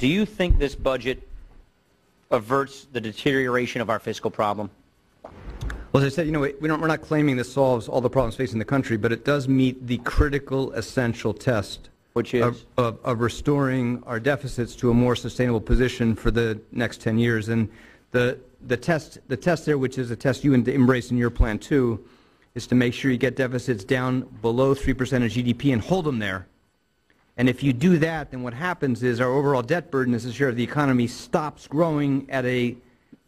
do you think this budget averts the deterioration of our fiscal problem? Well, as I said, we're not claiming this solves all the problems facing the country, but it does meet the critical, essential test, which is of restoring our deficits to a more sustainable position for the next 10 years. And the test there, which is a test you embrace in your plan too, is to make sure you get deficits down below 3% of GDP and hold them there. And if you do that, then what happens is our overall debt burden as a share of the economy stops growing at a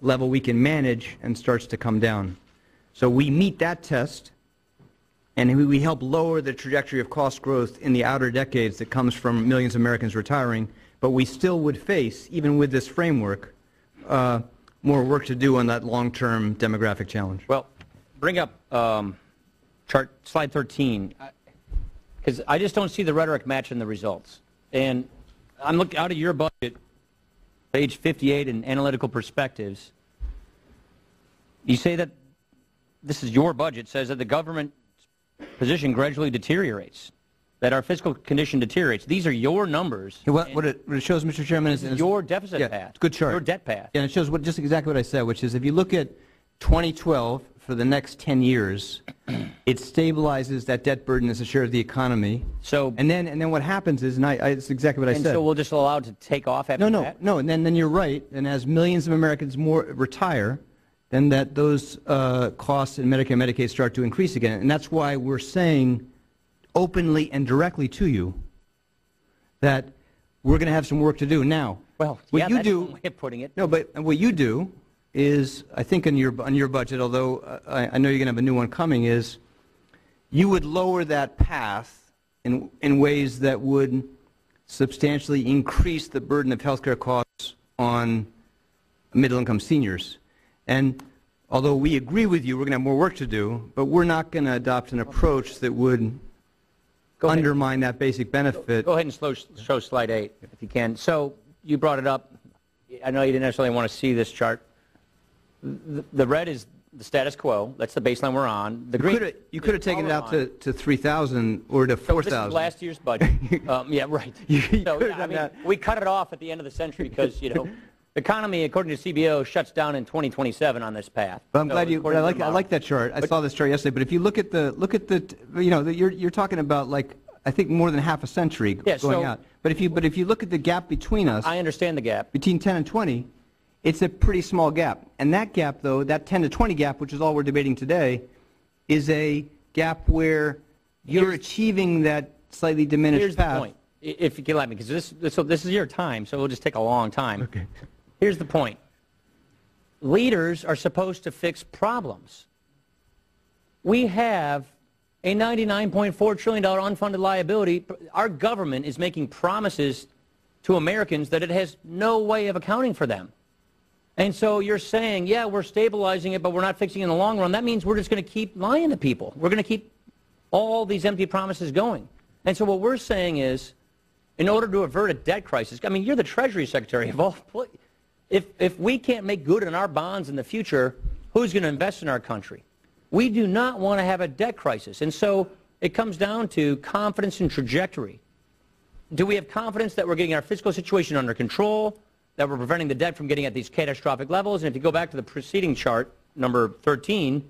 level we can manage and starts to come down. So we meet that test, and we help lower the trajectory of cost growth in the outer decades that comes from millions of Americans retiring, but we still would face, even with this framework, more work to do on that long-term demographic challenge. Well, bring up slide 13, because I just don't see the rhetoric matching the results. And I'm looking out of your budget, page 58 in Analytical Perspectives. You say that this is your budget, says that the government position gradually deteriorates, that our fiscal condition deteriorates. These are your numbers. What it shows, Mr. Chairman, is your deficit path. Good chart. Your debt path. Yeah, and it shows just exactly what I said, which is if you look at 2012 for the next 10 years, it stabilizes that debt burden as a share of the economy. So, and then what happens is, it's exactly what I said. And so we'll just allow it to take off after that? No, and then you're right. And as millions of Americans more retire, then those costs in Medicare and Medicaid start to increase again. And that's why we're saying openly and directly to you that we're going to have some work to do. Now, well, what you do, one way of putting it. No, but what you do is, I think on your budget, although I know you're going to have a new one coming, is you would lower that path in ways that would substantially increase the burden of health care costs on middle-income seniors. And although we agree with you, we're going to have more work to do, but we're not going to adopt an approach that would undermine that basic benefit. Go ahead and show slide 8, if you can. So you brought it up. I know you didn't necessarily want to see this chart. The red is the status quo. That's the baseline we're on. The green. You could have taken it out to 3,000 or to 4,000. So this is last year's budget. Yeah, right. We cut it off at the end of the century because, the economy, according to CBO, shuts down in 2027 on this path. But I'm glad you. I like that chart. I saw this chart yesterday. But if you look at you're talking about I think more than half a century going out. But if you look at the gap between us, I understand the gap between 10 and 20. It's a pretty small gap. And that gap, though, that 10 to 20 gap, which is all we're debating today, is a gap where you're achieving that slightly diminished path. Here's the point, if you can let me, because this is your time, so it'll just take a long time. Okay. Here's the point. Leaders are supposed to fix problems. We have a $99.4 trillion unfunded liability. Our government is making promises to Americans that it has no way of accounting for them. And so you're saying, yeah, we're stabilizing it, but we're not fixing it in the long run. That means we're just going to keep lying to people. We're going to keep all these empty promises going. And so what we're saying is, in order to avert a debt crisis, I mean, you're the Treasury Secretary of all. If we can't make good on our bonds in the future, who's going to invest in our country? We do not want to have a debt crisis. And so it comes down to confidence and trajectory. Do we have confidence that we're getting our fiscal situation under control, that we're preventing the debt from getting at these catastrophic levels? And if you go back to the preceding chart, number 13,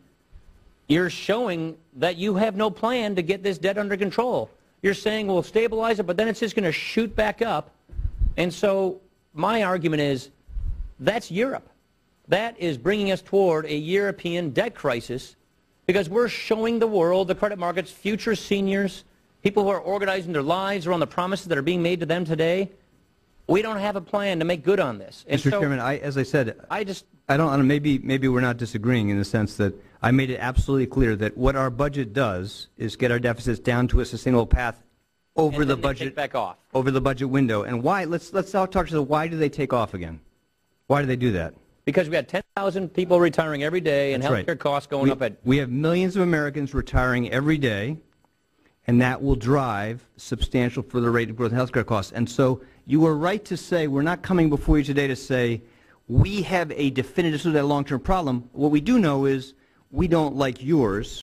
you're showing that you have no plan to get this debt under control. You're saying we'll stabilize it, but then it's just going to shoot back up. And so my argument is that's Europe. That is bringing us toward a European debt crisis because we're showing the world, the credit markets, future seniors, people who are organizing their lives around the promises that are being made to them today. We don't have a plan to make good on this. And Mr. Chairman, as I said, I don't. Maybe we're not disagreeing in the sense that I made it absolutely clear that what our budget does is get our deficits down to a sustainable path over the budget, take back off over the budget window. And why? Let's now talk to why do they take off again? Why do they do that? Because we had 10,000 people retiring every day, and healthcare costs going up. We have millions of Americans retiring every day, and that will drive substantial further rate of growth in healthcare costs. And so you were right to say we're not coming before you today to say we have a definitive solution to that long-term problem. What we do know is we don't like yours.